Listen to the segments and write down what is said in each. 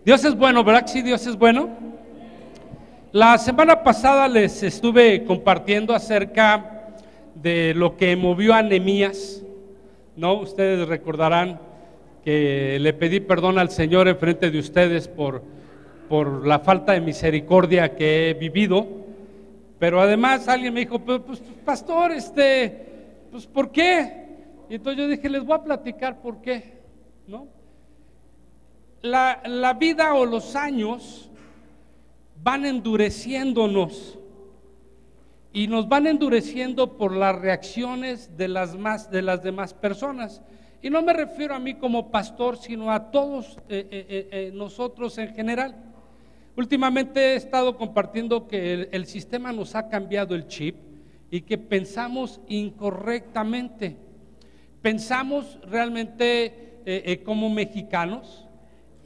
Dios es bueno, ¿verdad que sí? Dios es bueno. La semana pasada les estuve compartiendo acerca de lo que movió a Nehemías, ¿no? Ustedes recordarán que le pedí perdón al Señor en frente de ustedes por la falta de misericordia que he vivido, pero además alguien me dijo, pues pastor, pues ¿por qué? Y entonces yo dije, les voy a platicar por qué, ¿no? La vida o los años van endureciéndonos y nos van endureciendo por las reacciones de las demás personas. Y no me refiero a mí como pastor, sino a todos nosotros en general. Últimamente he estado compartiendo que el sistema nos ha cambiado el chip y que pensamos incorrectamente. Pensamos realmente como mexicanos.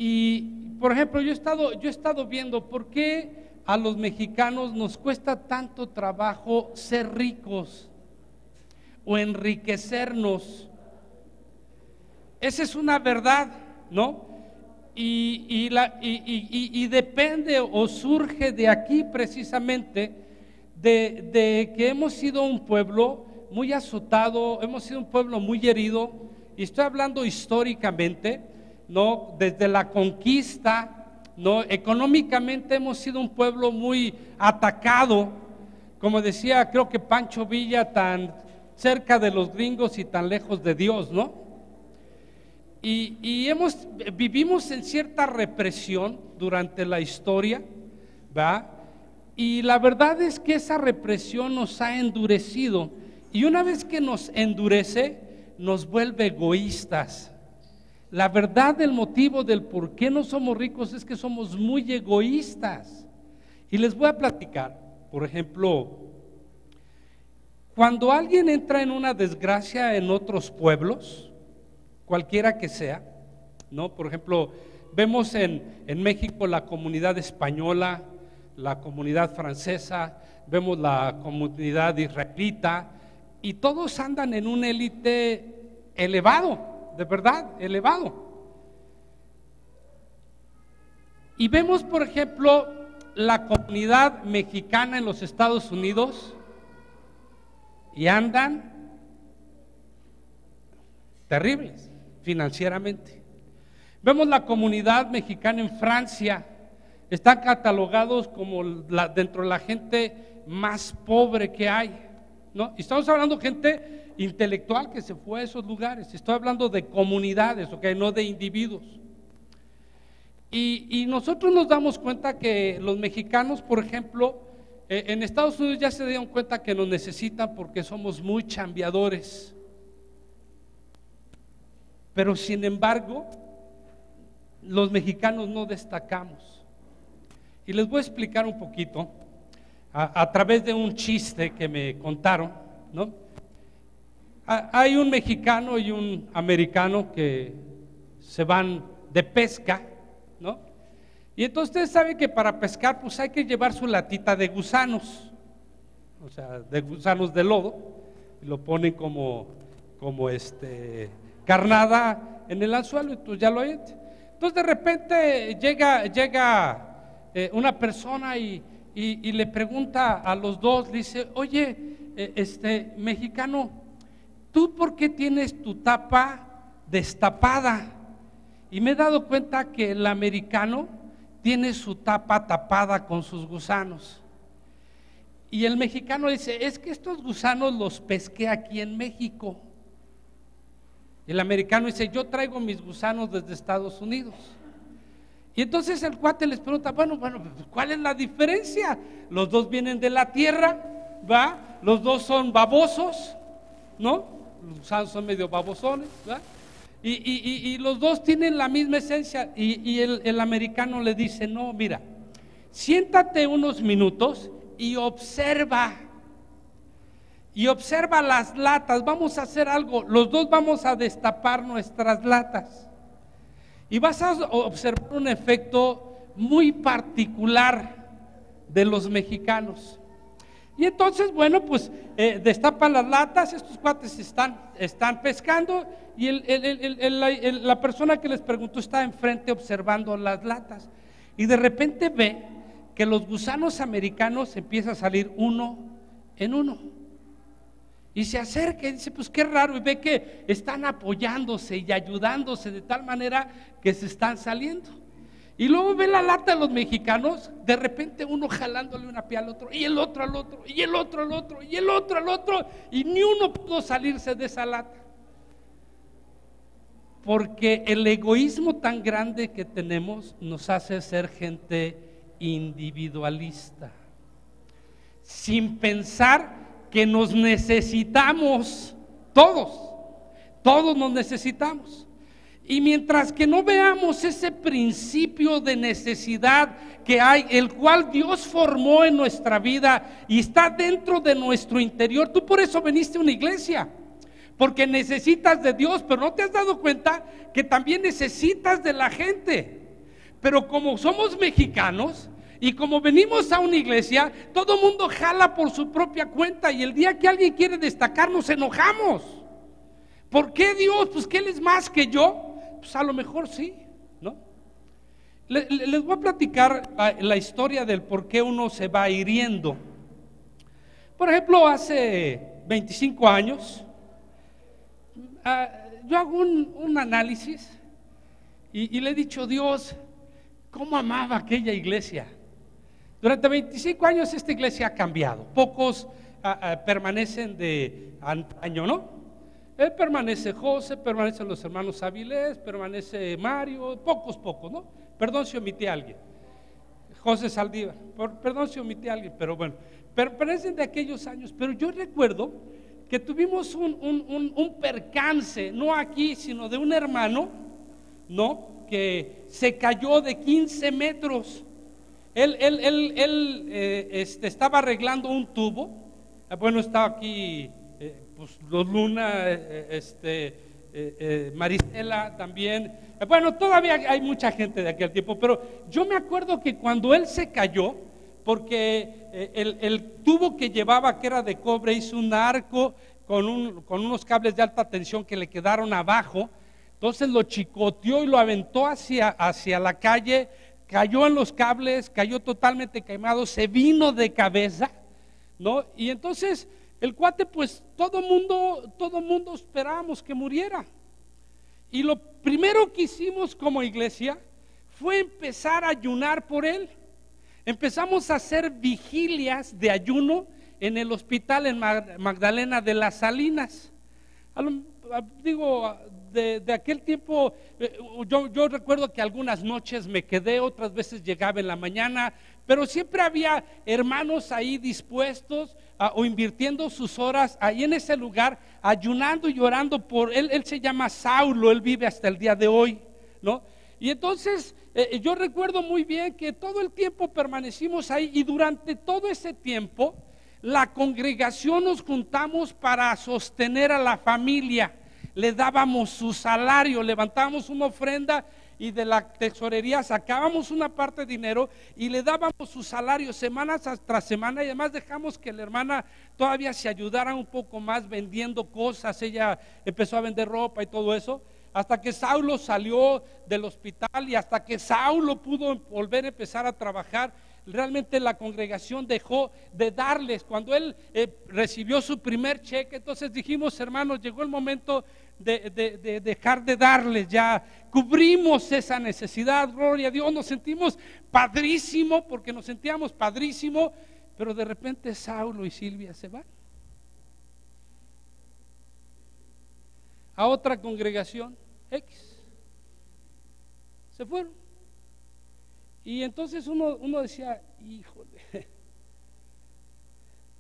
Y, por ejemplo, yo he estado viendo por qué a los mexicanos nos cuesta tanto trabajo ser ricos o enriquecernos. Esa es una verdad, ¿no? Y depende o surge de aquí precisamente de que hemos sido un pueblo muy azotado, hemos sido un pueblo muy herido, y estoy hablando históricamente, ¿no? Desde la conquista, ¿no? Económicamente hemos sido un pueblo muy atacado, como decía, creo que Pancho Villa, tan cerca de los gringos y tan lejos de Dios, ¿no? Y vivimos en cierta represión durante la historia, ¿verdad? Y la verdad es que esa represión nos ha endurecido, y una vez que nos endurece, nos vuelve egoístas. La verdad del motivo del por qué no somos ricos es que somos muy egoístas. Y les voy a platicar, por ejemplo, cuando alguien entra en una desgracia en otros pueblos, cualquiera que sea, ¿no? Por ejemplo, vemos en México la comunidad española, la comunidad francesa, vemos la comunidad israelita, y todos andan en un élite elevado. De verdad, elevado. Y vemos, por ejemplo, la comunidad mexicana en los Estados Unidos y andan terribles financieramente. Vemos la comunidad mexicana en Francia, están catalogados como dentro de la gente más pobre que hay, ¿no? Y estamos hablando de gente intelectual que se fue a esos lugares. Estoy hablando de comunidades, ¿ok? No de individuos. Y nosotros nos damos cuenta que los mexicanos, por ejemplo, en Estados Unidos ya se dieron cuenta que nos necesitan porque somos muy chambeadores. Pero sin embargo, los mexicanos no destacamos. Y les voy a explicar un poquito a través de un chiste que me contaron, ¿no? Hay un mexicano y un americano que se van de pesca, ¿no? Y entonces ustedes saben que para pescar pues hay que llevar su latita de gusanos, o sea, de gusanos de lodo, y lo ponen como carnada en el anzuelo, y tú ya lo oyes. Entonces de repente llega una persona y le pregunta a los dos, le dice, oye, mexicano, ¿tú por qué tienes tu tapa destapada? Y me he dado cuenta que el americano tiene su tapa tapada con sus gusanos. Y el mexicano dice, es que estos gusanos los pesqué aquí en México. El americano dice, yo traigo mis gusanos desde Estados Unidos. Y entonces el cuate les pregunta, bueno, ¿cuál es la diferencia? Los dos vienen de la tierra, ¿va? Los dos son babosos, ¿no? Los gusanos son medio babosones, ¿verdad? Y los dos tienen la misma esencia. Y el americano le dice, no, mira, siéntate unos minutos y observa las latas. Vamos a hacer algo, los dos vamos a destapar nuestras latas y vas a observar un efecto muy particular de los mexicanos. Y entonces, bueno, pues destapan las latas, estos cuates están pescando y la persona que les preguntó está enfrente observando las latas. Y de repente ve que los gusanos americanos empiezan a salir uno en uno. Y se acerca y dice, pues qué raro, y ve que están apoyándose y ayudándose de tal manera que se están saliendo. Y luego ve la lata de los mexicanos, de repente uno jalándole una pie al otro, y el otro al otro, y el otro al otro, y el otro al otro, y ni uno pudo salirse de esa lata. Porque el egoísmo tan grande que tenemos nos hace ser gente individualista, sin pensar que nos necesitamos, todos nos necesitamos. Y mientras que no veamos ese principio de necesidad que hay, el cual Dios formó en nuestra vida y está dentro de nuestro interior, tú por eso viniste a una iglesia, porque necesitas de Dios, pero no te has dado cuenta que también necesitas de la gente. Pero como somos mexicanos y como venimos a una iglesia, todo mundo jala por su propia cuenta y el día que alguien quiere destacar nos enojamos. ¿Por qué Dios? Pues que Él es más que yo. Pues a lo mejor sí, ¿no? Les voy a platicar la historia del por qué uno se va hiriendo. Por ejemplo, hace 25 años, yo hago un análisis y le he dicho, Dios, ¿cómo amaba aquella iglesia? Durante 25 años esta iglesia ha cambiado. Pocos permanecen de antaño, ¿no? Permanece José, permanecen los hermanos Avilés, permanece Mario, pocos, ¿no? Perdón si omití a alguien. José Saldívar, perdón si omití a alguien, pero bueno, permanecen de aquellos años. Pero yo recuerdo que tuvimos un percance, no aquí, sino de un hermano, ¿no? Que se cayó de 15 metros. Él estaba arreglando un tubo, bueno, estaba aquí. Pues los Luna, Marisela también, bueno, todavía hay mucha gente de aquel tiempo, pero yo me acuerdo que cuando él se cayó, porque el tubo que llevaba, que era de cobre, hizo un arco con unos cables de alta tensión que le quedaron abajo, entonces lo chicoteó y lo aventó hacia la calle, cayó en los cables, cayó totalmente quemado, se vino de cabeza, ¿no? Y entonces el cuate, pues todo mundo esperábamos que muriera. Y lo primero que hicimos como iglesia fue empezar a ayunar por él. Empezamos a hacer vigilias de ayuno en el hospital en Magdalena de las Salinas. De aquel tiempo, yo recuerdo que algunas noches me quedé, otras veces llegaba en la mañana, pero siempre había hermanos ahí dispuestos o invirtiendo sus horas ahí en ese lugar, ayunando y orando por él. Él se llama Saulo, él vive hasta el día de hoy, ¿no? Y entonces yo recuerdo muy bien que todo el tiempo permanecimos ahí y durante todo ese tiempo la congregación nos juntamos para sostener a la familia. Le dábamos su salario, levantábamos una ofrenda y de la tesorería sacábamos una parte de dinero y le dábamos su salario semanas tras semana, y además dejamos que la hermana todavía se ayudara un poco más vendiendo cosas. Ella empezó a vender ropa y todo eso, hasta que Saulo salió del hospital y hasta que Saulo pudo volver a empezar a trabajar. Realmente la congregación dejó de darles. Cuando él recibió su primer cheque, entonces dijimos, hermanos, llegó el momento de dejar de darles. Ya cubrimos esa necesidad, gloria a Dios. Nos sentimos padrísimo, porque nos sentíamos padrísimo, pero de repente Saulo y Silvia se van a otra congregación X, se fueron. Y entonces uno decía, híjole,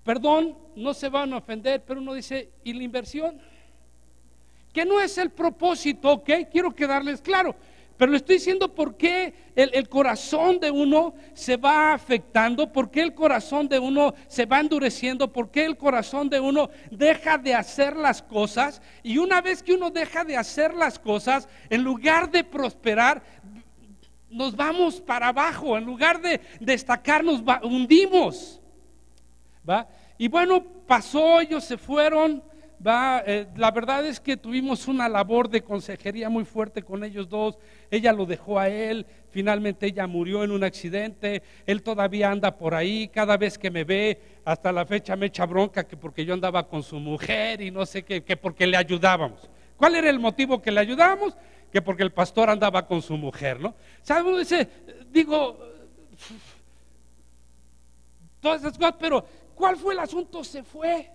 perdón, no se van a ofender, pero uno dice, ¿y la inversión? Que no es el propósito, ¿ok? Quiero quedarles claro, pero le estoy diciendo por qué el corazón de uno se va afectando, por qué el corazón de uno se va endureciendo, por qué el corazón de uno deja de hacer las cosas. Y una vez que uno deja de hacer las cosas, en lugar de prosperar, nos vamos para abajo. En lugar de destacar, nos hundimos, ¿va? Y bueno, pasó, ellos se fueron, la verdad es que tuvimos una labor de consejería muy fuerte con ellos dos. Ella lo dejó a él, finalmente ella murió en un accidente, él todavía anda por ahí, cada vez que me ve, hasta la fecha me echa bronca que porque yo andaba con su mujer y no sé qué, que porque le ayudábamos. ¿Cuál era el motivo que le ayudábamos? Que porque el pastor andaba con su mujer, ¿no? ¿Sabes? Digo, todas esas cosas, pero ¿cuál fue el asunto? Se fue.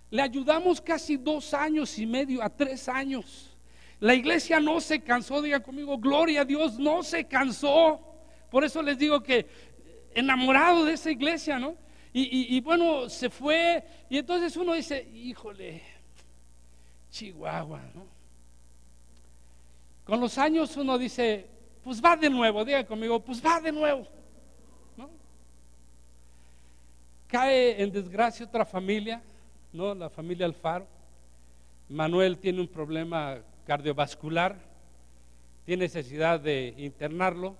Le ayudamos casi 2 años y medio a 3 años. La iglesia no se cansó, diga conmigo, gloria a Dios, no se cansó. Por eso les digo que enamorado de esa iglesia, ¿no? Y bueno, se fue, y entonces uno dice, híjole, Chihuahua, ¿no? Con los años uno dice, pues va de nuevo, diga conmigo, pues va de nuevo, ¿no? Cae en desgracia otra familia, ¿no? La familia Alfaro. Manuel tiene un problema cardiovascular, tiene necesidad de internarlo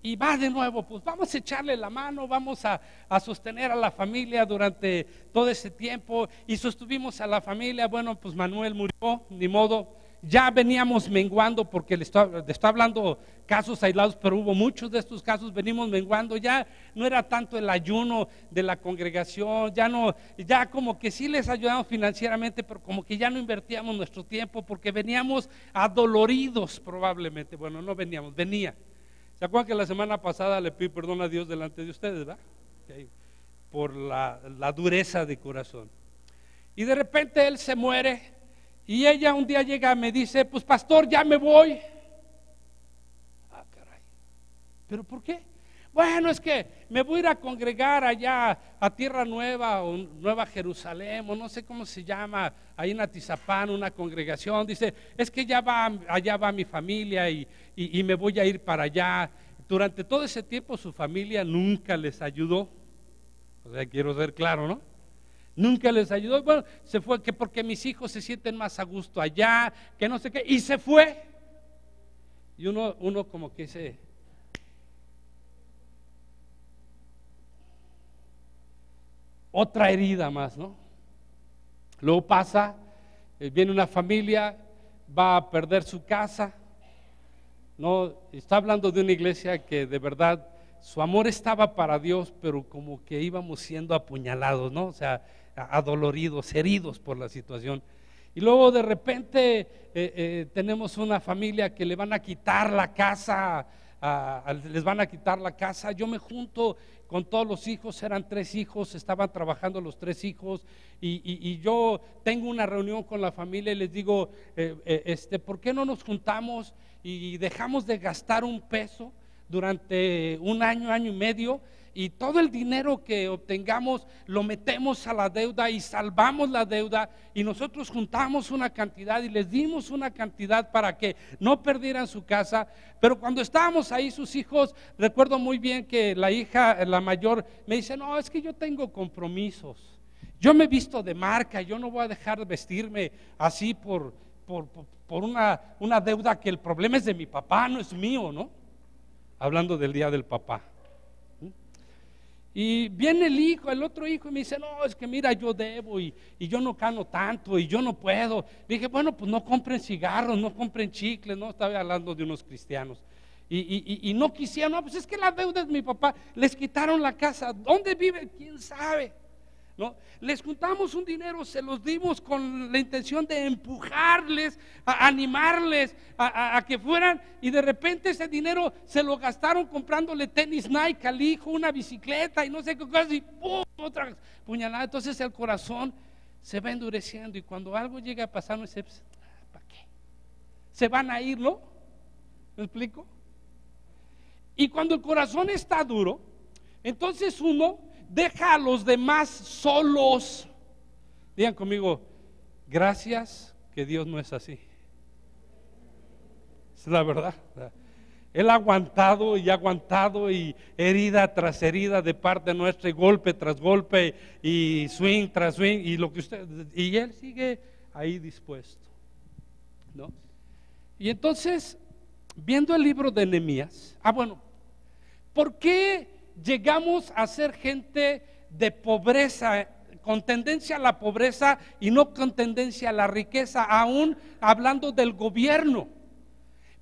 y va de nuevo, pues vamos a echarle la mano, vamos a sostener a la familia durante todo ese tiempo, y sostuvimos a la familia. Bueno, pues Manuel murió, ni modo. Ya veníamos menguando, porque le estoy hablando casos aislados, pero hubo muchos de estos casos, venimos menguando. Ya no era tanto el ayuno de la congregación, ya como que sí les ayudamos financieramente, pero como que ya no invertíamos nuestro tiempo, porque veníamos adoloridos probablemente. Bueno, no veníamos, venía. ¿Se acuerdan que la semana pasada le pedí perdón a Dios delante de ustedes, verdad? Okay. Por la dureza de corazón. Y de repente él se muere. Y ella un día llega y me dice, pues pastor, ya me voy. Ah, caray. ¿Pero por qué? Bueno, es que me voy a ir a congregar allá a Tierra Nueva o Nueva Jerusalén, o no sé cómo se llama, ahí en Atizapán, una congregación. Dice, es que allá va mi familia y me voy a ir para allá. Durante todo ese tiempo su familia nunca les ayudó. O sea, quiero ser claro, ¿no? Nunca les ayudó. Bueno, se fue, que porque mis hijos se sienten más a gusto allá, que no sé qué, y se fue. Y uno como que otra herida más, ¿no? Luego pasa, viene una familia, va a perder su casa, ¿no? Está hablando de una iglesia que de verdad su amor estaba para Dios, pero como que íbamos siendo apuñalados, ¿no? O sea, adoloridos, heridos por la situación. Y luego de repente tenemos una familia que le van a quitar la casa, les van a quitar la casa. Yo me junto con todos los hijos, eran 3 hijos, estaban trabajando los 3 hijos, y yo tengo una reunión con la familia y les digo, ¿por qué no nos juntamos y dejamos de gastar un peso durante un año, año y medio, y todo el dinero que obtengamos lo metemos a la deuda y salvamos la deuda, y nosotros juntamos una cantidad y les dimos una cantidad para que no perdieran su casa? Pero cuando estábamos ahí, sus hijos, recuerdo muy bien que la hija, la mayor, me dice, no, es que yo tengo compromisos, yo me he visto de marca, yo no voy a dejar de vestirme así por una deuda, que el problema es de mi papá, no es mío, ¿no? Hablando del día del papá. Y viene el otro hijo, y me dice, no, es que mira, yo debo y yo no gano tanto y yo no puedo. Le dije, bueno, pues no compren cigarros, no compren chicles, no, estaba hablando de unos cristianos. Y no quisieron, no, pues es que la deuda es mi papá. Les quitaron la casa, ¿dónde vive? ¿Quién sabe? ¿No? Les juntamos un dinero, se los dimos con la intención de empujarles, a animarles a que fueran, y de repente ese dinero se lo gastaron comprándole tenis Nike al hijo, una bicicleta y no sé qué cosas, y ¡pum!, otra puñalada. Entonces el corazón se va endureciendo, y cuando algo llega a pasar, no sé, ¿para qué? Se van a ir, ¿no? ¿Me explico? Y cuando el corazón está duro, entonces uno deja a los demás solos. Digan conmigo, gracias que Dios no es así. Es la verdad. Él ha aguantado y herida tras herida de parte nuestra, y golpe tras golpe, y swing tras swing, y lo que y Él sigue ahí dispuesto, ¿no? Y entonces, viendo el libro de Nehemías, bueno, ¿por qué llegamos a ser gente de pobreza con tendencia a la pobreza y no con tendencia a la riqueza, aún hablando del gobierno.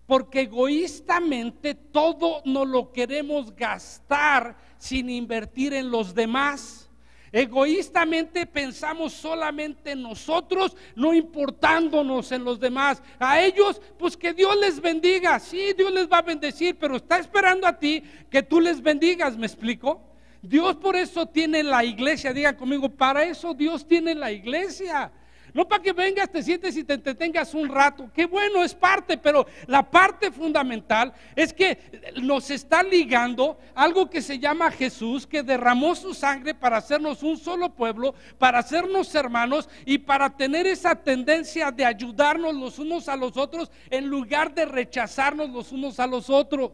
Porque egoístamente todo nos lo queremos gastar sin invertir en los demás. Egoístamente pensamos solamente en nosotros, no importándonos en los demás. A ellos, pues que Dios les bendiga. Sí, Dios les va a bendecir, pero está esperando a ti que tú les bendigas, ¿me explico? Dios por eso tiene la iglesia. Digan conmigo, para eso Dios tiene la iglesia. No para que vengas, te sientes y te entretengas un rato. Qué bueno, es parte, pero la parte fundamental es que nos está ligando algo que se llama Jesús, que derramó su sangre para hacernos un solo pueblo, para hacernos hermanos y para tener esa tendencia de ayudarnos los unos a los otros en lugar de rechazarnos los unos a los otros.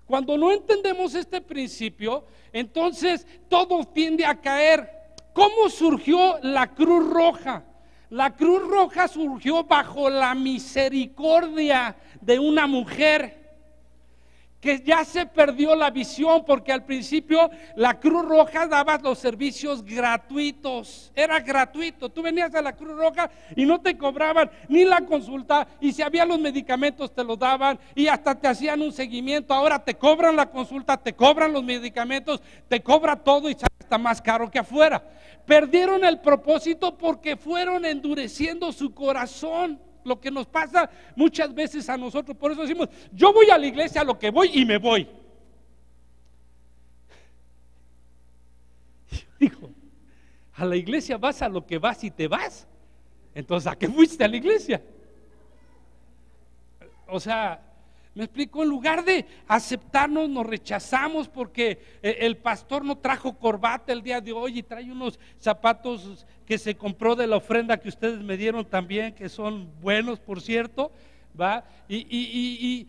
Cuando no entendemos este principio, entonces todo tiende a caer. ¿Cómo surgió la Cruz Roja? La Cruz Roja surgió bajo la misericordia de una mujer que ya se perdió la visión, porque al principio la Cruz Roja daba los servicios gratuitos, era gratuito. Tú venías a la Cruz Roja y no te cobraban ni la consulta, y si había los medicamentos te los daban y hasta te hacían un seguimiento. Ahora te cobran la consulta, te cobran los medicamentos, te cobra todo y está más caro que afuera. Perdieron el propósito porque fueron endureciendo su corazón. Lo que nos pasa muchas veces a nosotros. Por eso decimos, yo voy a la iglesia a lo que voy y me voy. Yo digo, a la iglesia vas a lo que vas y te vas. Entonces, ¿a qué fuiste a la iglesia? O sea, me explico, en lugar de aceptarnos, nos rechazamos porque el pastor no trajo corbata el día de hoy y trae unos zapatos que se compró de la ofrenda que ustedes me dieron también, que son buenos, por cierto, ¿va? Y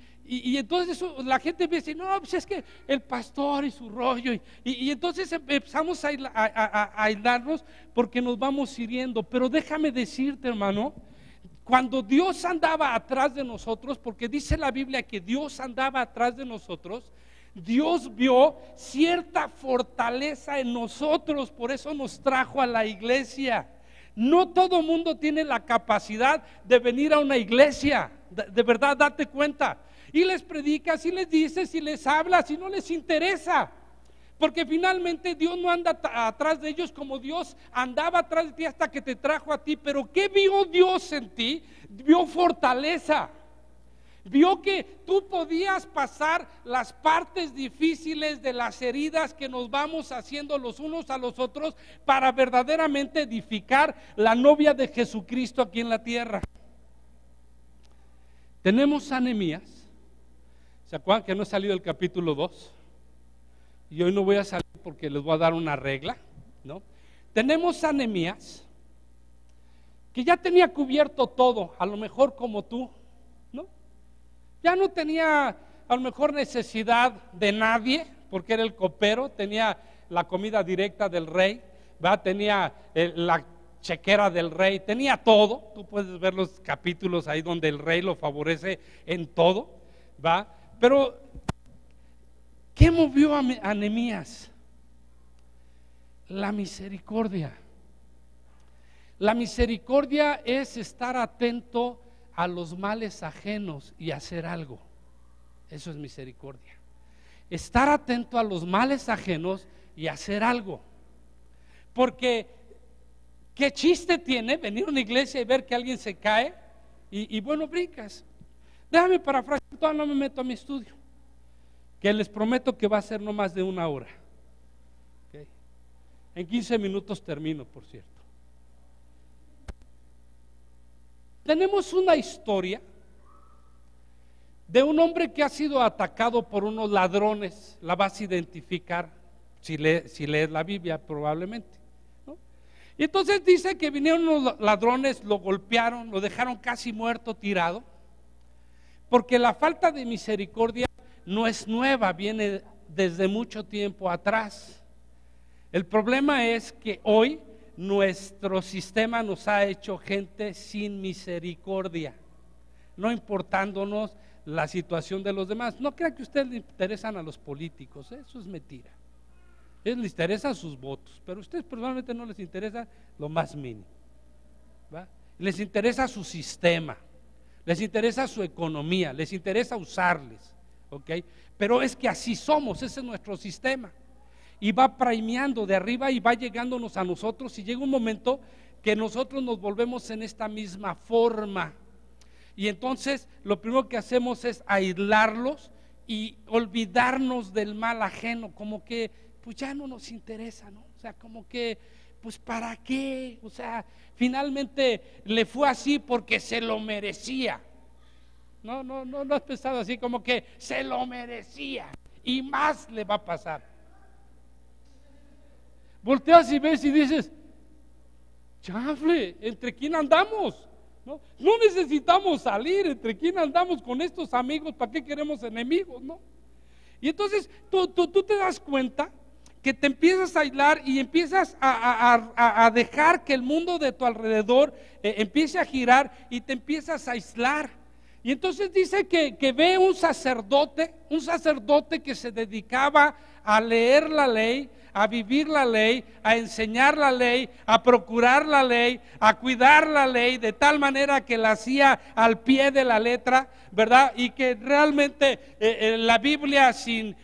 entonces eso, la gente me dice, no, pues es que el pastor y su rollo, y entonces empezamos a aislarnos porque nos vamos hiriendo. Pero déjame decirte, hermano, cuando Dios andaba atrás de nosotros, porque dice la Biblia que Dios andaba atrás de nosotros, Dios vio cierta fortaleza en nosotros, por eso nos trajo a la iglesia. No todo mundo tiene la capacidad de venir a una iglesia, de verdad, date cuenta. Y les predicas, y les dices, y les hablas, y no les interesa. Porque finalmente Dios no anda atrás de ellos como Dios andaba atrás de ti hasta que te trajo a ti. Pero ¿qué vio Dios en ti? Vio fortaleza. Vio que tú podías pasar las partes difíciles de las heridas que nos vamos haciendo los unos a los otros para verdaderamente edificar la novia de Jesucristo aquí en la tierra. Tenemos a Nehemías. ¿Se acuerdan que no ha salido el capítulo 2? Y hoy no voy a salir porque les voy a dar una regla, ¿no? Tenemos a Nehemías, que ya tenía cubierto todo, a lo mejor como tú, ¿no? Ya no tenía a lo mejor necesidad de nadie, porque era el copero, tenía la comida directa del rey, ¿va? Tenía la chequera del rey, tenía todo. Tú puedes ver los capítulos ahí donde el rey lo favorece en todo, ¿va? Pero ¿qué movió a Nehemías? La misericordia. La misericordia es estar atento a los males ajenos y hacer algo. Eso es misericordia. Estar atento a los males ajenos y hacer algo. Porque ¿qué chiste tiene venir a una iglesia y ver que alguien se cae y bueno, brincas? Déjame parafrasear, todavía no me meto a mi estudio, que les prometo que va a ser no más de 1 hora. ¿Okay? En 15 minutos termino, por cierto. Tenemos una historia de un hombre que ha sido atacado por unos ladrones. La vas a identificar si lees la Biblia probablemente, ¿no? Y entonces dice que vinieron los ladrones, lo golpearon, lo dejaron casi muerto, tirado, porque la falta de misericordia no es nueva, viene desde mucho tiempo atrás. El problema es que hoy nuestro sistema nos ha hecho gente sin misericordia, no importándonos la situación de los demás. No crean que a ustedes le interesan a los políticos, eso es mentira. ellos les interesan sus votos, pero a ustedes personalmente no les interesa lo más mínimo, ¿va? Les interesa su sistema, les interesa su economía, les interesa usarles, ¿ok? Pero es que así somos, ese es nuestro sistema. Y va premiando de arriba y va llegándonos a nosotros, y llega un momento que nosotros nos volvemos en esta misma forma. Y entonces lo primero que hacemos es aislarlos y olvidarnos del mal ajeno, como que pues ya no nos interesa, ¿no? O sea, como que pues ¿para qué? O sea, finalmente le fue así porque se lo merecía. No has pensado así como que se lo merecía y más le va a pasar. Volteas y ves y dices, chanfle, ¿entre quién andamos? No necesitamos salir, ¿entre quién andamos con estos amigos? ¿Para qué queremos enemigos? ¿No? Y entonces tú te das cuenta que te empiezas a aislar y empiezas a dejar que el mundo de tu alrededor empiece a girar y te empiezas a aislar. Y entonces dice que ve un sacerdote que se dedicaba a leer la ley, a vivir la ley, a enseñar la ley, a procurar la ley, a cuidar la ley, de tal manera que la hacía al pie de la letra, ¿verdad? Y que realmente la Biblia sin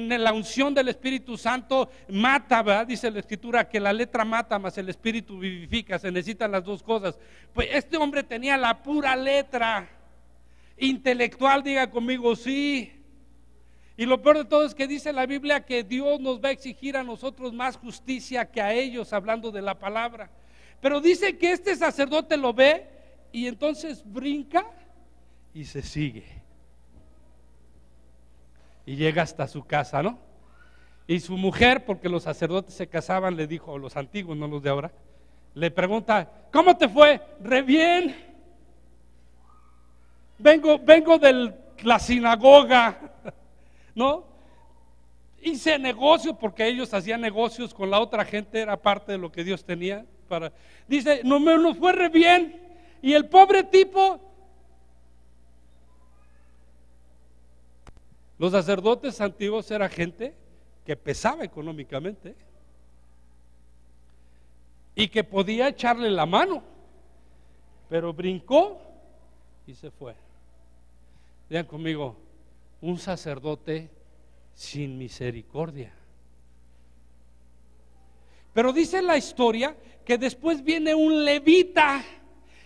la unción del Espíritu Santo mata, ¿verdad? Dice la Escritura que la letra mata, mas el Espíritu vivifica, se necesitan las dos cosas. Pues este hombre tenía la pura letra intelectual, diga conmigo, sí. Y lo peor de todo es que dice la Biblia que Dios nos va a exigir a nosotros más justicia que a ellos, hablando de la palabra. Pero dice que este sacerdote lo ve y entonces brinca y se sigue. Y llega hasta su casa, ¿no? Y su mujer, porque los sacerdotes se casaban, le dijo, los antiguos, no los de ahora, le pregunta, ¿cómo te fue? Re bien. Vengo de la sinagoga, ¿no? Hice negocio, porque ellos hacían negocios con la otra gente, era parte de lo que Dios tenía para. Dice, nos fue re bien. Y el pobre tipo, los sacerdotes antiguos era gente que pesaba económicamente y que podía echarle la mano, pero brincó y se fue. Digan conmigo, un sacerdote sin misericordia. Pero dice la historia que después viene un levita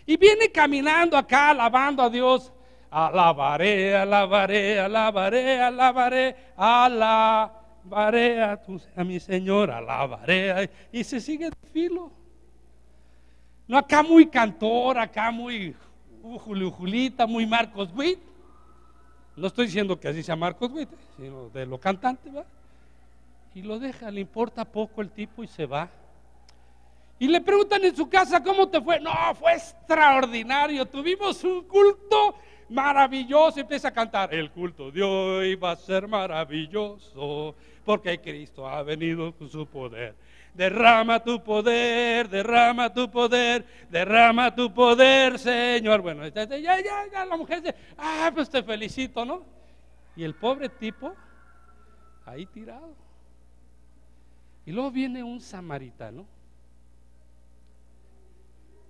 y viene caminando acá alabando a Dios. Alabaré, alabaré, alabaré, alabaré, alabaré a mi Señor, alabaré. Y se sigue de filo. No acá muy cantor, acá muy Julita, muy Marcos Witt. No estoy diciendo que así sea Marcos Witt, sino de lo cantante, ¿va? Y lo deja, le importa poco el tipo y se va. Y le preguntan en su casa, ¿cómo te fue? No, fue extraordinario, tuvimos un culto maravilloso. Y empieza a cantar, el culto de hoy va a ser maravilloso, porque Cristo ha venido con su poder. Derrama tu poder, derrama tu poder, derrama tu poder, Señor. Bueno, ya la mujer dice, pues te felicito, ¿no? Y el pobre tipo ahí tirado. Y luego viene un samaritano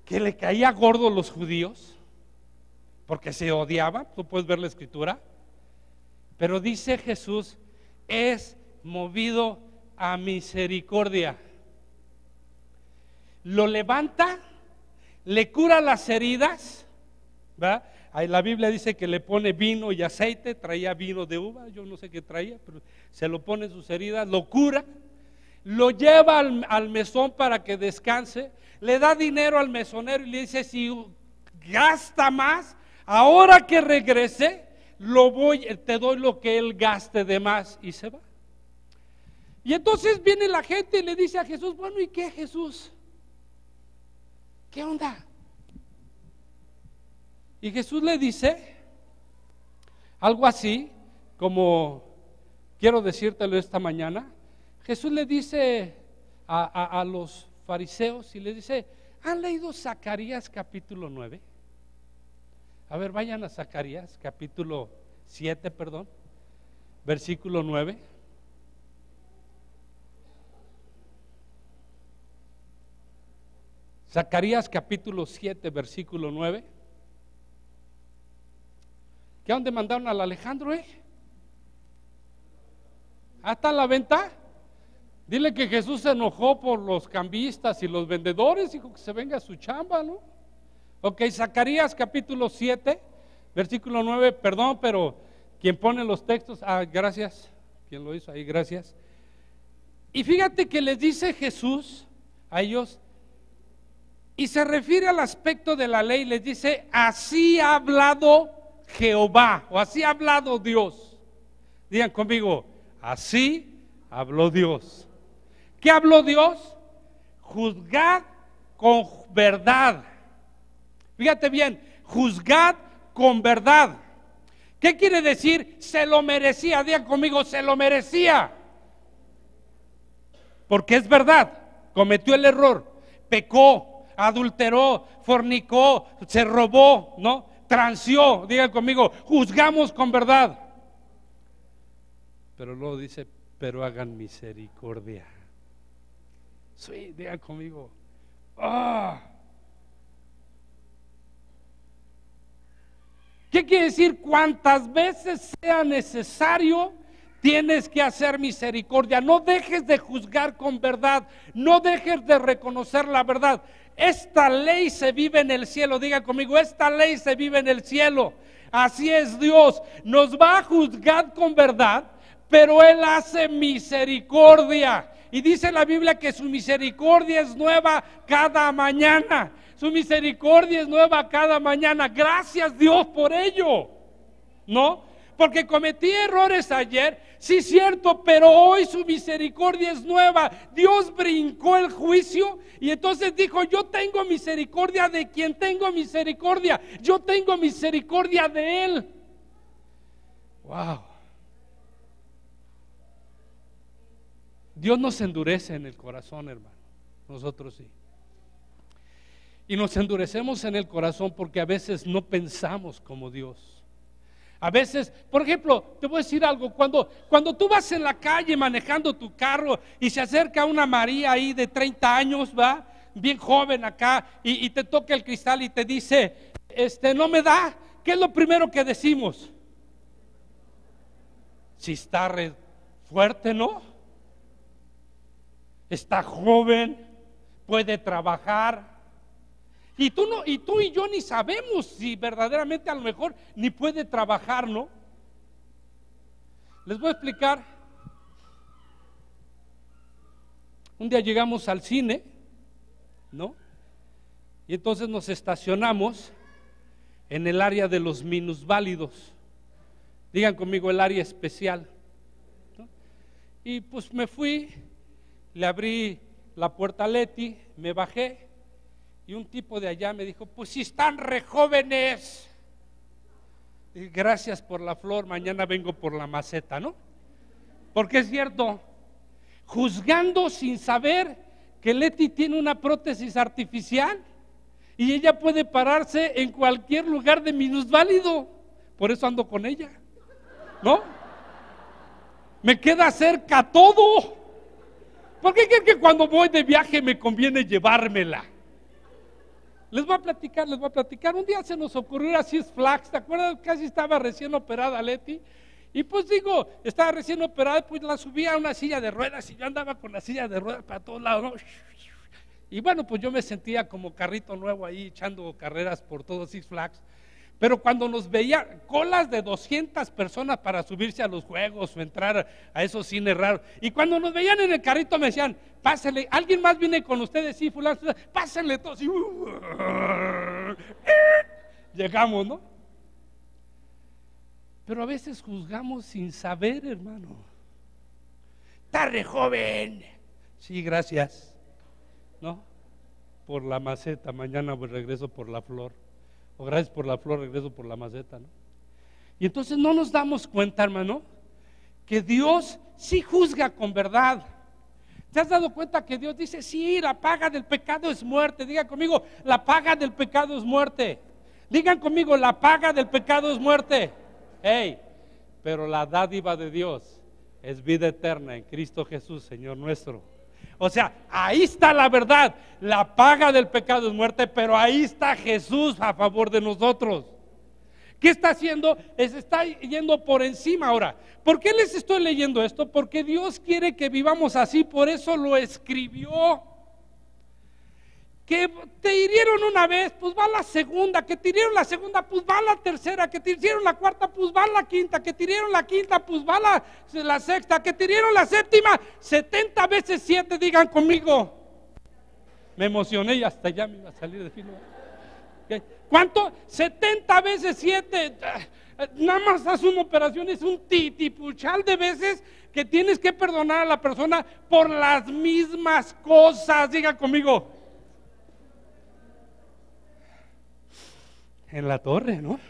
que le caía gordo a los judíos porque se odiaban. Tú puedes ver la escritura, pero dice Jesús, es movido a misericordia. Lo levanta, le cura las heridas, ¿verdad? Ahí la Biblia dice que le pone vino y aceite, traía vino de uva, yo no sé qué traía, pero se lo pone en sus heridas, lo cura, lo lleva al mesón para que descanse, le da dinero al mesonero y le dice, si gasta más, ahora que regrese, te doy lo que él gaste de más, y se va. Y entonces viene la gente y le dice a Jesús, bueno, ¿y qué, Jesús? ¿Qué onda? Y Jesús le dice algo así como, quiero decírtelo esta mañana. Jesús le dice a los fariseos y le dice, ¿han leído Zacarías capítulo 9? A ver, vayan a Zacarías capítulo 7, versículo 9. Zacarías capítulo 7, versículo 9. ¿Qué a dónde mandaron al Alejandro, ¿Hasta a la venta? Dile que Jesús se enojó por los cambistas y los vendedores, dijo que se venga a su chamba, ¿no? Ok, Zacarías capítulo 7, versículo 9, perdón, pero quien pone los textos, gracias, quien lo hizo ahí, gracias. Y fíjate que les dice Jesús a ellos, y se refiere al aspecto de la ley, les dice, así ha hablado Jehová, o así ha hablado Dios. Digan conmigo, así habló Dios. ¿Qué habló Dios? Juzgad con verdad. Fíjate bien, juzgad con verdad. ¿Qué quiere decir? Se lo merecía, digan conmigo, se lo merecía. Porque es verdad, cometió el error, pecó, adulteró, fornicó, se robó, ¿no? Transió, digan conmigo, juzgamos con verdad. Pero luego dice, pero hagan misericordia. Sí, digan conmigo, ¿Qué quiere decir? Cuantas veces sea necesario, tienes que hacer misericordia. No dejes de juzgar con verdad, no dejes de reconocer la verdad. Esta ley se vive en el cielo, diga conmigo, esta ley se vive en el cielo. Así es Dios, nos va a juzgar con verdad, pero Él hace misericordia. Y dice la Biblia que su misericordia es nueva cada mañana. Su misericordia es nueva cada mañana. Gracias Dios por ello, ¿no? Porque cometí errores ayer, sí cierto, pero hoy su misericordia es nueva. Dios brincó el juicio y entonces dijo, yo tengo misericordia de quien tengo misericordia. Yo tengo misericordia de Él. Wow. Dios nos endurece en el corazón, hermano. Nosotros sí. Y nos endurecemos en el corazón porque a veces no pensamos como Dios. A veces, por ejemplo, te voy a decir algo, cuando tú vas en la calle manejando tu carro y se acerca una María ahí de 30 años, ¿va? Bien joven acá, y te toca el cristal y te dice, no me da, ¿qué es lo primero que decimos? Si está fuerte, ¿no? Está joven, puede trabajar. Y tú y yo ni sabemos si verdaderamente a lo mejor ni puede trabajar, ¿no? Les voy a explicar. Un día llegamos al cine, ¿no? Y entonces nos estacionamos en el área de los minusválidos. Digan conmigo, el área especial, ¿no? Y pues me fui, le abrí la puerta a Leti, me bajé. Y un tipo de allá me dijo, pues si están re jóvenes. Y gracias por la flor, mañana vengo por la maceta, ¿no? Porque es cierto, juzgando sin saber que Leti tiene una prótesis artificial y ella puede pararse en cualquier lugar de minusválido. Por eso ando con ella, ¿no? Me queda cerca todo. ¿Por qué creen que cuando voy de viaje me conviene llevármela? Les voy a platicar. Un día se nos ocurrió ir a Six Flags, ¿te acuerdas? Casi estaba recién operada Leti. Y pues digo, estaba recién operada, pues la subí a una silla de ruedas y yo andaba con la silla de ruedas para todos lados, ¿no? Y bueno, pues yo me sentía como carrito nuevo ahí echando carreras por todo Six Flags. Pero cuando nos veía colas de 200 personas para subirse a los juegos o entrar a esos cines raros, y cuando nos veían en el carrito me decían, pásenle, ¿alguien más viene con ustedes? Sí, fulano, pásenle todos. Y, llegamos, ¿no? Pero a veces juzgamos sin saber, hermano. Está re joven. Sí, gracias. ¿No? Por la maceta, mañana regreso por la flor. O gracias por la flor, regreso por la maceta, ¿no? Y entonces no nos damos cuenta, hermano, que Dios sí juzga con verdad. ¿Te has dado cuenta que Dios dice, sí, la paga del pecado es muerte? Digan conmigo, la paga del pecado es muerte. Digan conmigo, la paga del pecado es muerte. Hey, pero la dádiva de Dios es vida eterna en Cristo Jesús, Señor nuestro. O sea, ahí está la verdad. La paga del pecado es muerte, pero ahí está Jesús a favor de nosotros. ¿Qué está haciendo? Está yendo por encima ahora. ¿Por qué les estoy leyendo esto? Porque Dios quiere que vivamos así, por eso lo escribió. Que te hirieron una vez, pues va la segunda. Que te hirieron la segunda, pues va la tercera. Que te hirieron la cuarta, pues va la quinta. Que te hirieron la quinta, pues va la sexta. Que te hirieron la séptima, 70 veces 7, digan conmigo. Me emocioné y hasta ya me iba a salir de filo. ¿Cuánto? 70 veces 7. Nada más haz una operación, es un titipuchal de veces que tienes que perdonar a la persona por las mismas cosas. Diga conmigo. En la torre, ¿no?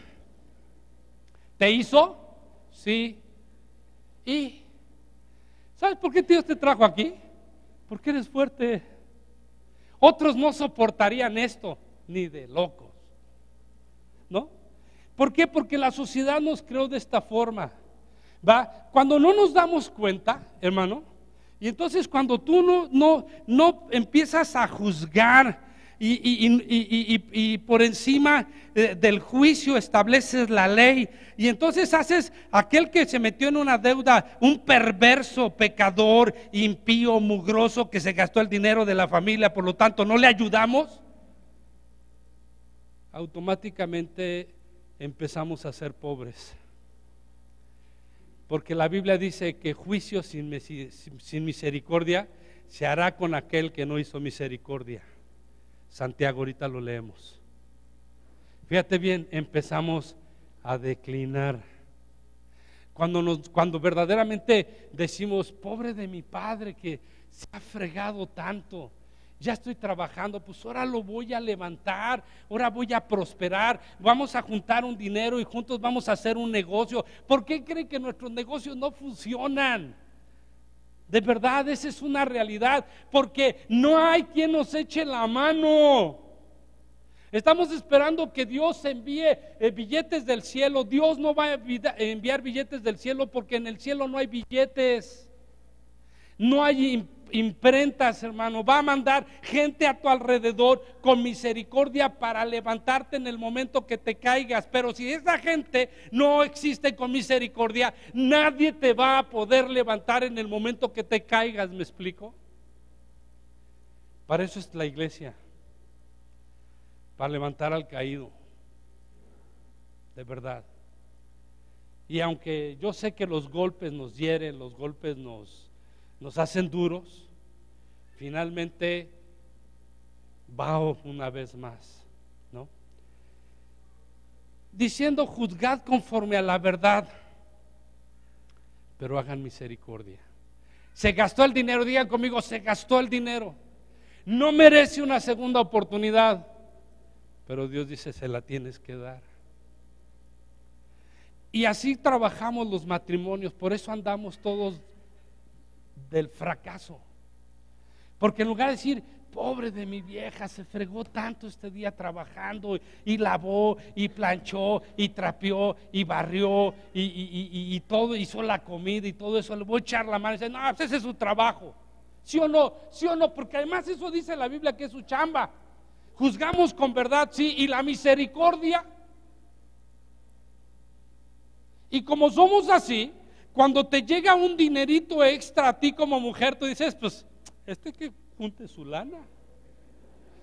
¿Te hizo? Sí. ¿Y sabes por qué Dios te trajo aquí? Porque eres fuerte. Otros no soportarían esto, ni de locos, ¿no? ¿Por qué? Porque la sociedad nos creó de esta forma, ¿va? Cuando no nos damos cuenta, hermano, y entonces cuando tú no empiezas a juzgar y por encima del juicio estableces la ley, y entonces haces aquel que se metió en una deuda, un perverso, pecador, impío, mugroso, que se gastó el dinero de la familia, por lo tanto no le ayudamos, automáticamente empezamos a ser pobres. Porque la Biblia dice que juicio sin misericordia se hará con aquel que no hizo misericordia. Santiago, ahorita lo leemos. Fíjate bien, empezamos a declinar. Cuando verdaderamente decimos, pobre de mi padre que se ha fregado tanto, ya estoy trabajando, pues ahora lo voy a levantar, ahora voy a prosperar, vamos a juntar un dinero y juntos vamos a hacer un negocio. ¿Por qué creen que nuestros negocios no funcionan? De verdad, esa es una realidad, porque no hay quien nos eche la mano. Estamos esperando que Dios envíe billetes del cielo. Dios no va a enviar billetes del cielo, porque en el cielo no hay billetes, no hay imprentas, hermano. Va a mandar gente a tu alrededor con misericordia para levantarte en el momento que te caigas. Pero si esa gente no existe con misericordia, nadie te va a poder levantar en el momento que te caigas. ¿Me explico? Para eso es la iglesia, para levantar al caído, de verdad. Y aunque yo sé que los golpes nos hieren, los golpes nos hacen duros, finalmente va una vez más, ¿no? Diciendo, juzgad conforme a la verdad, pero hagan misericordia. Se gastó el dinero, digan conmigo, se gastó el dinero. No merece una segunda oportunidad, pero Dios dice, se la tienes que dar. Y así trabajamos los matrimonios, por eso andamos todos del fracaso. Porque en lugar de decir, pobre de mi vieja, se fregó tanto este día trabajando, y lavó, y planchó, y trapeó, y barrió, y todo, hizo la comida y todo eso, le voy a echar la mano y decir, no, pues ese es su trabajo. ¿Sí o no? ¿Sí o no? Porque además eso dice la Biblia que es su chamba. Juzgamos con verdad, sí, y la misericordia. Y como somos así, cuando te llega un dinerito extra a ti como mujer, tú dices, pues, que junte su lana.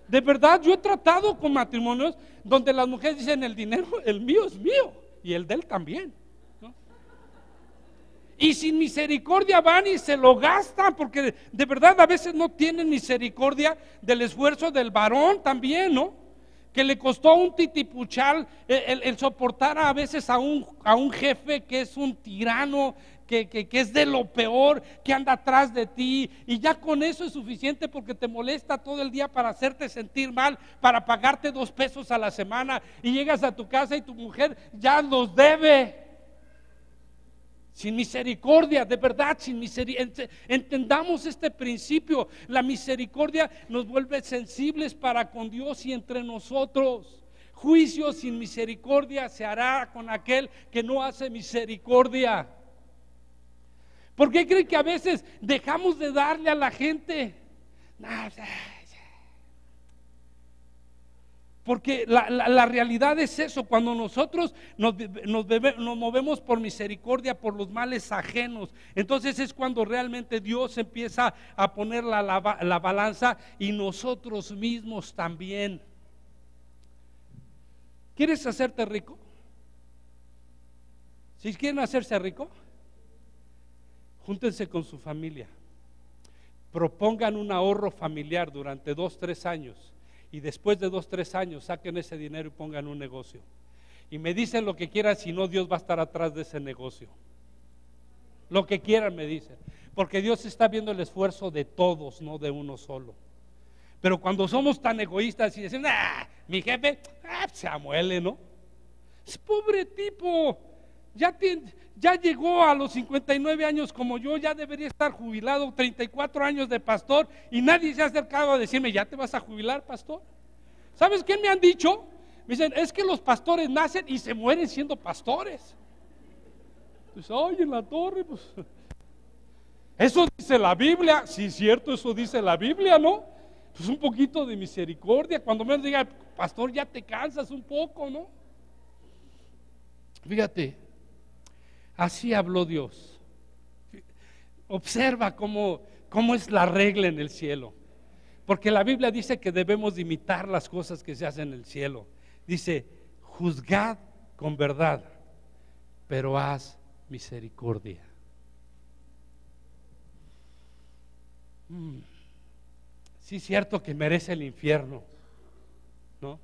De verdad, yo he tratado con matrimonios donde las mujeres dicen, el dinero, el mío es mío, y el de él también, ¿no? Y sin misericordia van y se lo gastan, porque de verdad a veces no tienen misericordia del esfuerzo del varón también, ¿no? Que le costó un titipuchal el soportar a veces a un jefe que es un tirano, que es de lo peor, que anda atrás de ti, y ya con eso es suficiente, porque te molesta todo el día para hacerte sentir mal, para pagarte 2 pesos a la semana, y llegas a tu casa y tu mujer ya los debe. Sin misericordia, de verdad, sin misericordia. Entendamos este principio. La misericordia nos vuelve sensibles para con Dios y entre nosotros. Juicio sin misericordia se hará con aquel que no hace misericordia. ¿Por qué creen que a veces dejamos de darle a la gente? Porque la realidad es eso, cuando nosotros nos movemos por misericordia, por los males ajenos, entonces es cuando realmente Dios empieza a poner la balanza y nosotros mismos también. ¿Quieres hacerte rico? Si quieren hacerse rico, júntense con su familia, propongan un ahorro familiar durante 2-3 años y después de 2-3 años saquen ese dinero y pongan un negocio y me dicen lo que quieran, si no Dios va a estar atrás de ese negocio. Lo que quieran me dicen, porque Dios está viendo el esfuerzo de todos, no de uno solo. Pero cuando somos tan egoístas y decimos, mi jefe se amuele, ¿no? Es pobre tipo, ya llegó a los 59 años como yo, ya debería estar jubilado, 34 años de pastor, y nadie se ha acercado a decirme, ¿ya te vas a jubilar, pastor? ¿Sabes qué me han dicho? Me dicen, es que los pastores nacen y se mueren siendo pastores. Pues, ay, en la torre, pues, eso dice la Biblia. Sí, cierto, eso dice la Biblia, ¿no? Pues un poquito de misericordia, cuando me diga, pastor, ya te cansas un poco, ¿no? Fíjate, así habló Dios. Observa cómo es la regla en el cielo, porque la Biblia dice que debemos de imitar las cosas que se hacen en el cielo. Dice, juzgad con verdad, pero haz misericordia. Sí, es cierto que merece el infierno, ¿no?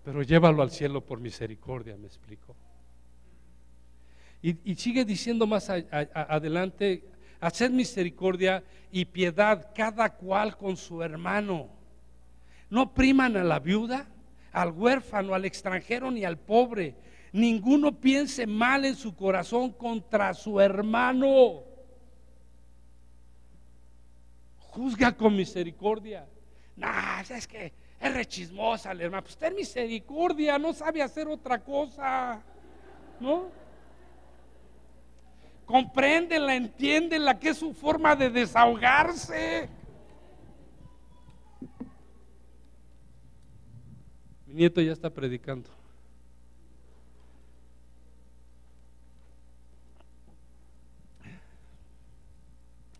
Pero llévalo al cielo por misericordia, me explico. Y sigue diciendo más adelante, haced misericordia y piedad cada cual con su hermano. No opriman a la viuda, al huérfano, al extranjero ni al pobre. Ninguno piense mal en su corazón contra su hermano. Juzga con misericordia. Es que es re chismosa la hermana. Pues ten misericordia, no sabe hacer otra cosa, ¿no? Compréndela, entiéndela, que es su forma de desahogarse. Mi nieto ya está predicando.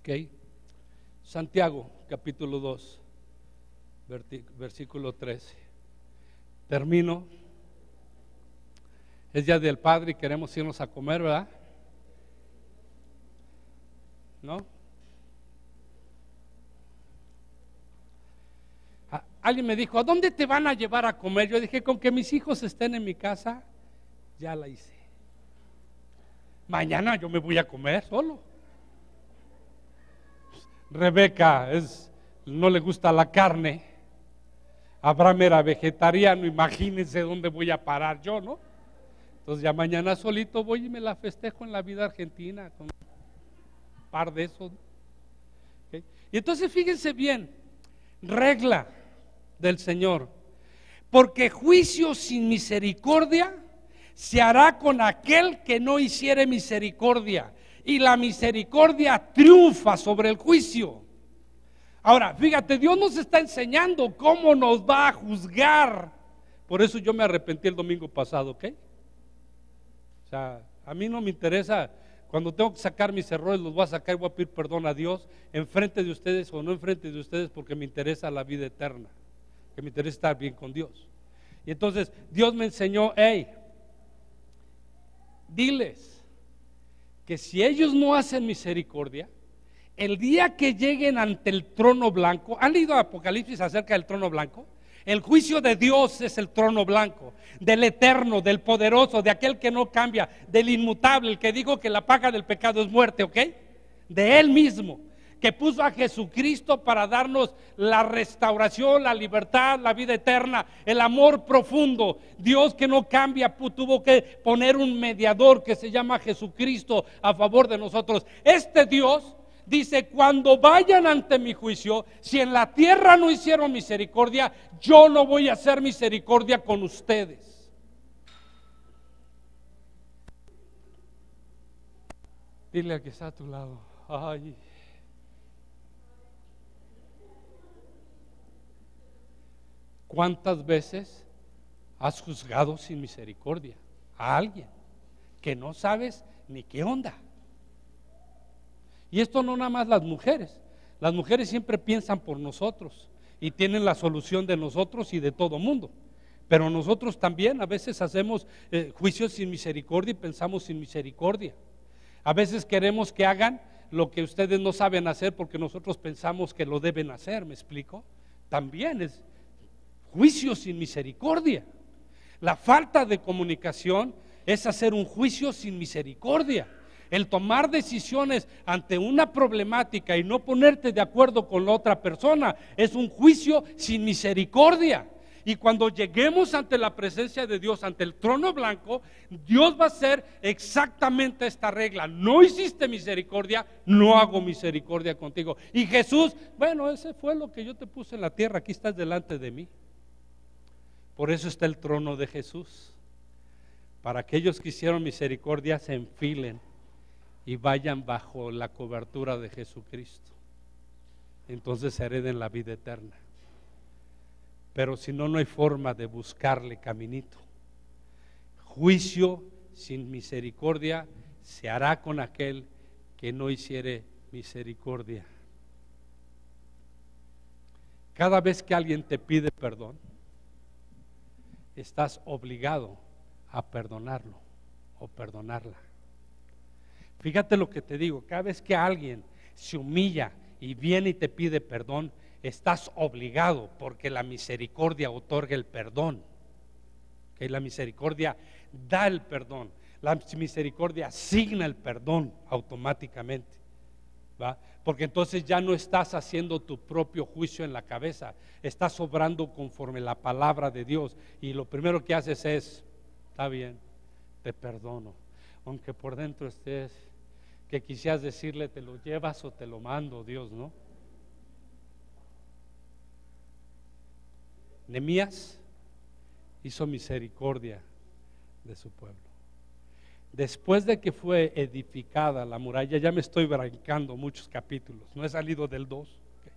Ok. Santiago, capítulo 2, versículo 13. Termino. Es día del Padre y queremos irnos a comer, ¿verdad? ¿No? Alguien me dijo, ¿a dónde te van a llevar a comer? Yo dije, con que mis hijos estén en mi casa, ya la hice. Mañana yo me voy a comer solo. Rebeca no le gusta la carne. Abraham era vegetariano, imagínense dónde voy a parar yo, ¿no? Entonces ya mañana solito voy y me la festejo en la vida argentina con un par de esos. ¿Okay? Y entonces fíjense bien, regla del Señor, porque juicio sin misericordia se hará con aquel que no hiciere misericordia, y la misericordia triunfa sobre el juicio. Ahora, fíjate, Dios nos está enseñando cómo nos va a juzgar. Por eso yo me arrepentí el domingo pasado, ¿ok? O sea, a mí no me interesa, cuando tengo que sacar mis errores, los voy a sacar y voy a pedir perdón a Dios, enfrente de ustedes o no enfrente de ustedes, porque me interesa la vida eterna, que me interesa estar bien con Dios. Y entonces Dios me enseñó, diles que si ellos no hacen misericordia, el día que lleguen ante el trono blanco, ¿han leído Apocalipsis acerca del trono blanco? El juicio de Dios es el trono blanco, del eterno, del poderoso, de aquel que no cambia, del inmutable, el que dijo que la paga del pecado es muerte, ¿ok? De Él mismo, que puso a Jesucristo para darnos la restauración, la libertad, la vida eterna, el amor profundo. Dios que no cambia, tuvo que poner un mediador que se llama Jesucristo a favor de nosotros. Este Dios dice, cuando vayan ante mi juicio, si en la tierra no hicieron misericordia, yo no voy a hacer misericordia con ustedes. Dile al que está a tu lado, ay, ¿Cuántas veces has juzgado sin misericordia a alguien que no sabes ni qué onda? Y esto no nada más las mujeres siempre piensan por nosotros y tienen la solución de nosotros y de todo mundo, pero nosotros también a veces hacemos juicios sin misericordia y pensamos sin misericordia. A veces queremos que hagan lo que ustedes no saben hacer porque nosotros pensamos que lo deben hacer, ¿me explico? También es juicio sin misericordia. La falta de comunicación es hacer un juicio sin misericordia. El tomar decisiones ante una problemática y no ponerte de acuerdo con la otra persona es un juicio sin misericordia. Y cuando lleguemos ante la presencia de Dios, ante el trono blanco, Dios va a hacer exactamente esta regla: no hiciste misericordia, no hago misericordia contigo. Y Jesús, bueno, ese fue lo que yo te puse en la tierra, aquí estás delante de mí. Por eso está el trono de Jesús, para aquellos que hicieron misericordia se enfilen y vayan bajo la cobertura de Jesucristo, entonces hereden la vida eterna. Pero si no, no hay forma de buscarle caminito. Juicio sin misericordia se hará con aquel que no hiciere misericordia. Cada vez que alguien te pide perdón, estás obligado a perdonarlo o perdonarla. Fíjate lo que te digo: cada vez que alguien se humilla y viene y te pide perdón, estás obligado, porque la misericordia otorga el perdón. Que la misericordia da el perdón, la misericordia asigna el perdón automáticamente, ¿va? Porque entonces ya no estás haciendo tu propio juicio en la cabeza, estás obrando conforme la palabra de Dios, y lo primero que haces es: está bien, te perdono, aunque por dentro estés que quisieras decirle: te lo llevas o te lo mando, Dios, ¿no? Nehemías hizo misericordia de su pueblo. Después de que fue edificada la muralla, ya me estoy brincando muchos capítulos, no he salido del 2, ¿okay?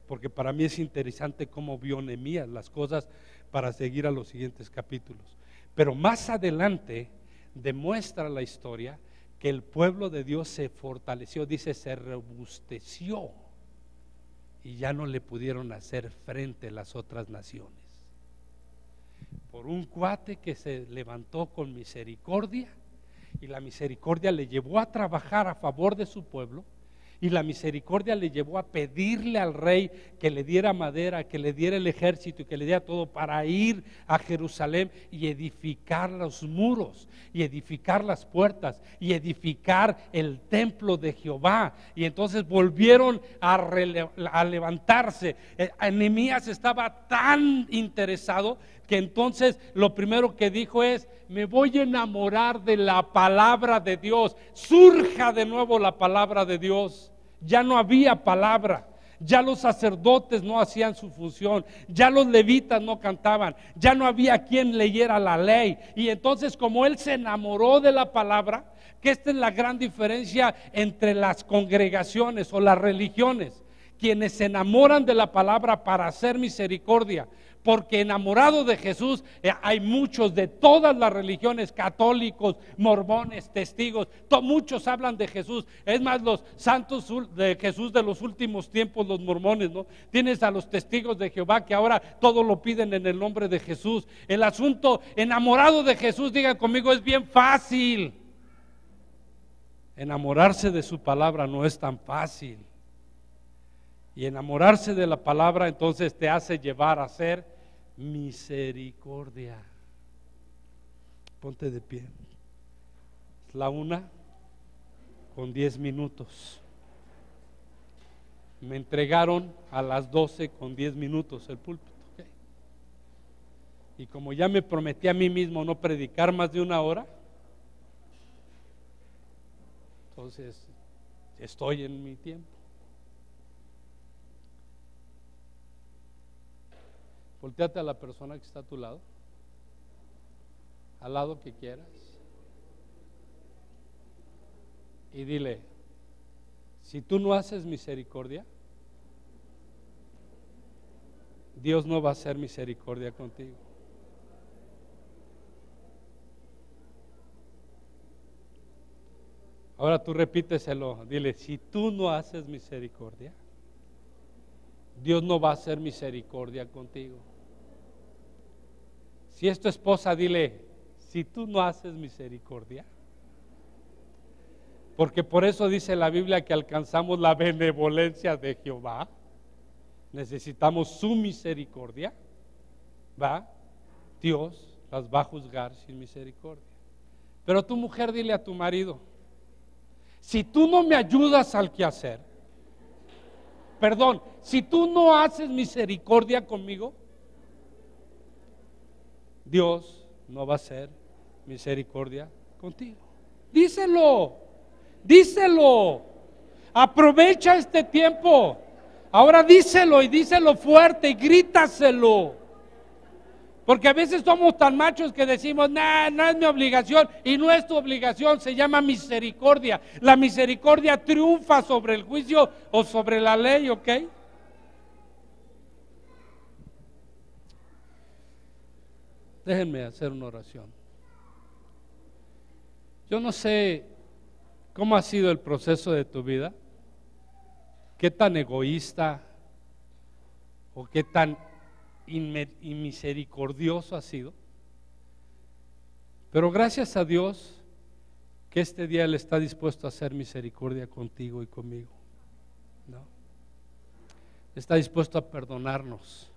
Porque para mí es interesante cómo vio Nehemías las cosas para seguir a los siguientes capítulos. Pero más adelante demuestra la historia que el pueblo de Dios se fortaleció, dice, se robusteció, y ya no le pudieron hacer frente las otras naciones. Por un cuate que se levantó con misericordia, y la misericordia le llevó a trabajar a favor de su pueblo, y la misericordia le llevó a pedirle al rey que le diera madera, que le diera el ejército y que le diera todo para ir a Jerusalén y edificar los muros y edificar las puertas y edificar el templo de Jehová. Y entonces volvieron a levantarse. Nehemías estaba tan interesado que entonces lo primero que dijo es: me voy a enamorar de la palabra de Dios. Surja de nuevo la palabra de Dios. Ya no había palabra, ya los sacerdotes no hacían su función, ya los levitas no cantaban, ya no había quien leyera la ley. Y entonces, como él se enamoró de la palabra, que esta es la gran diferencia entre las congregaciones o las religiones: quienes se enamoran de la palabra para hacer misericordia, porque enamorados de Jesús hay muchos de todas las religiones, católicos, mormones, testigos, muchos hablan de Jesús. Es más, los santos de Jesús de los últimos tiempos, los mormones, ¿no? Tienes a los testigos de Jehová que ahora todo lo piden en el nombre de Jesús. El asunto, enamorado de Jesús, digan conmigo, es bien fácil. Enamorarse de su palabra no es tan fácil. Y enamorarse de la palabra entonces te hace llevar a hacer misericordia. Ponte de pie. Es la 1:10. Me entregaron a las 12:10 el púlpito, ¿okay? Y como ya me prometí a mí mismo no predicar más de 1 hora, entonces estoy en mi tiempo. Volteate a la persona que está a tu lado, al lado que quieras, y dile: si tú no haces misericordia, Dios no va a hacer misericordia contigo. Ahora tú repíteselo, dile, si tú no haces misericordia, Dios no va a hacer misericordia contigo. Si es tu esposa, dile, si tú no haces misericordia, porque por eso dice la Biblia que alcanzamos la benevolencia de Jehová, necesitamos su misericordia, ¿va? Dios las va a juzgar sin misericordia. Pero tu mujer, dile a tu marido, si tú no me ayudas al quehacer, perdón, si tú no haces misericordia conmigo, Dios no va a hacer misericordia contigo. Díselo, díselo, aprovecha este tiempo. Ahora díselo y díselo fuerte y grítaselo. Porque a veces somos tan machos que decimos, nah, no es mi obligación, y no es tu obligación, se llama misericordia. La misericordia triunfa sobre el juicio o sobre la ley, ¿ok? Déjenme hacer una oración. Yo no sé cómo ha sido el proceso de tu vida, qué tan egoísta o qué tan inmisericordioso ha sido, pero gracias a Dios que este día Él está dispuesto a hacer misericordia contigo y conmigo, ¿no? Está dispuesto a perdonarnos,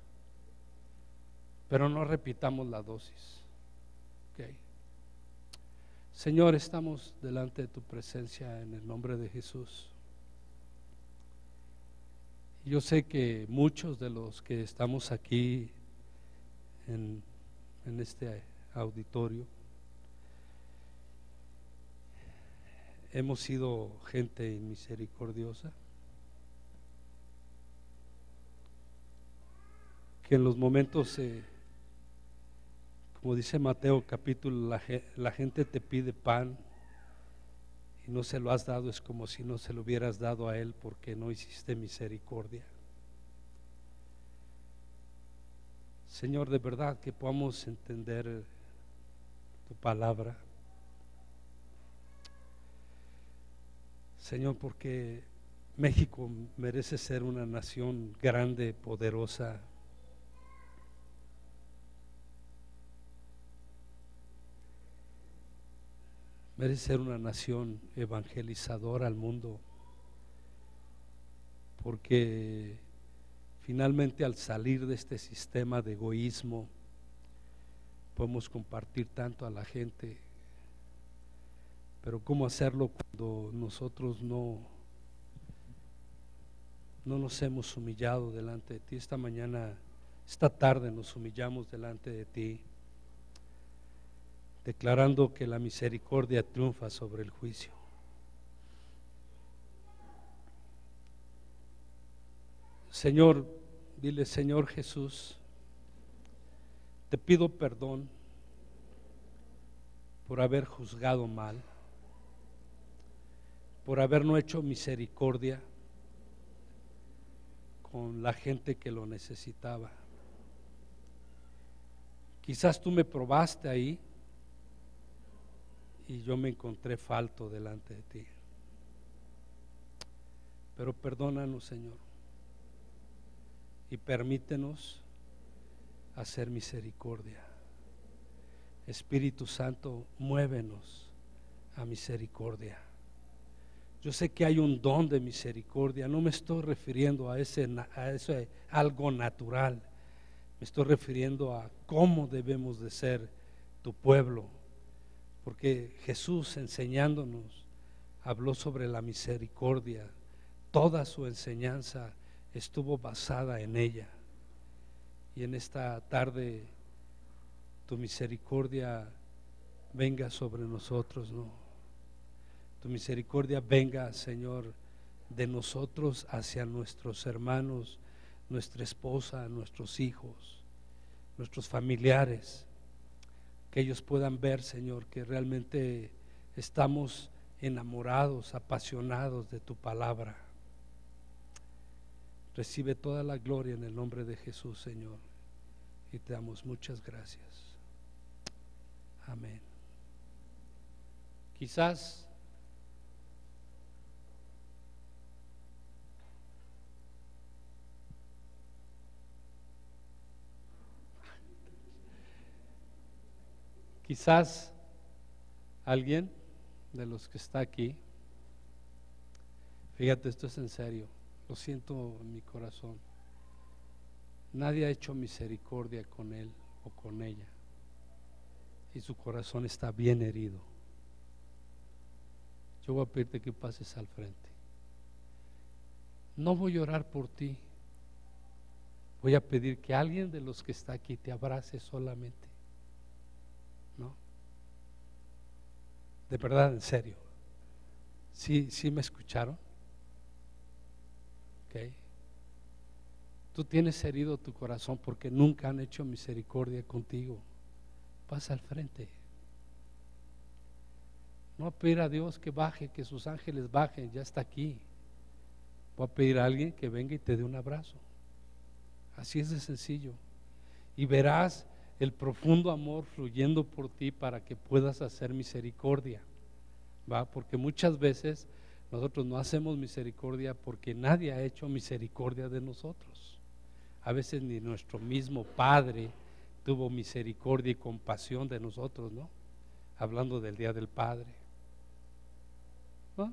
pero no repitamos la dosis, ¿okay? Señor, estamos delante de tu presencia en el nombre de Jesús. Yo sé que muchos de los que estamos aquí en este auditorio hemos sido gente misericordiosa, que en los momentos, como dice Mateo capítulo, la gente te pide pan y no se lo has dado, es como si no se lo hubieras dado a Él porque no hiciste misericordia. Señor, de verdad que podamos entender tu palabra, Señor, porque México merece ser una nación grande, poderosa, merece ser una nación evangelizadora al mundo, porque finalmente al salir de este sistema de egoísmo podemos compartir tanto a la gente, pero ¿cómo hacerlo cuando nosotros no nos hemos humillado delante de ti? Esta tarde nos humillamos delante de ti, declarando que la misericordia triunfa sobre el juicio. Señor, dile, Señor Jesús, te pido perdón por haber juzgado mal, por haber no hecho misericordia con la gente que lo necesitaba. Quizás tú me probaste ahí y yo me encontré falto delante de ti, pero perdónanos, Señor, y permítenos hacer misericordia. Espíritu Santo, muévenos a misericordia. Yo sé que hay un don de misericordia, no me estoy refiriendo a ese algo natural, me estoy refiriendo a cómo debemos de ser tu pueblo, porque Jesús, enseñándonos, habló sobre la misericordia. Toda su enseñanza estuvo basada en ella, y en esta tarde tu misericordia venga sobre nosotros, ¿no? Tu misericordia venga, Señor, de nosotros hacia nuestros hermanos, nuestra esposa, nuestros hijos, nuestros familiares, que ellos puedan ver, Señor, que realmente estamos enamorados, apasionados de tu palabra. Recibe toda la gloria en el nombre de Jesús, Señor. Y te damos muchas gracias. Amén. Quizás alguien de los que está aquí, fíjate, esto es en serio, lo siento en mi corazón, nadie ha hecho misericordia con él o con ella y su corazón está bien herido. Yo voy a pedirte que pases al frente. No voy a orar por ti, voy a pedir que alguien de los que está aquí te abrace solamente. ¿No? De verdad, en serio. ¿Sí me escucharon? Ok. Tú tienes herido tu corazón porque nunca han hecho misericordia contigo. Pasa al frente. No a pedir a Dios que baje, que sus ángeles bajen, ya está aquí. Voy a pedir a alguien que venga y te dé un abrazo. Así es de sencillo. Y verás el profundo amor fluyendo por ti para que puedas hacer misericordia, ¿va? Porque muchas veces nosotros no hacemos misericordia porque nadie ha hecho misericordia de nosotros. A veces ni nuestro mismo Padre tuvo misericordia y compasión de nosotros, ¿no? Hablando del Día del Padre, ¿no?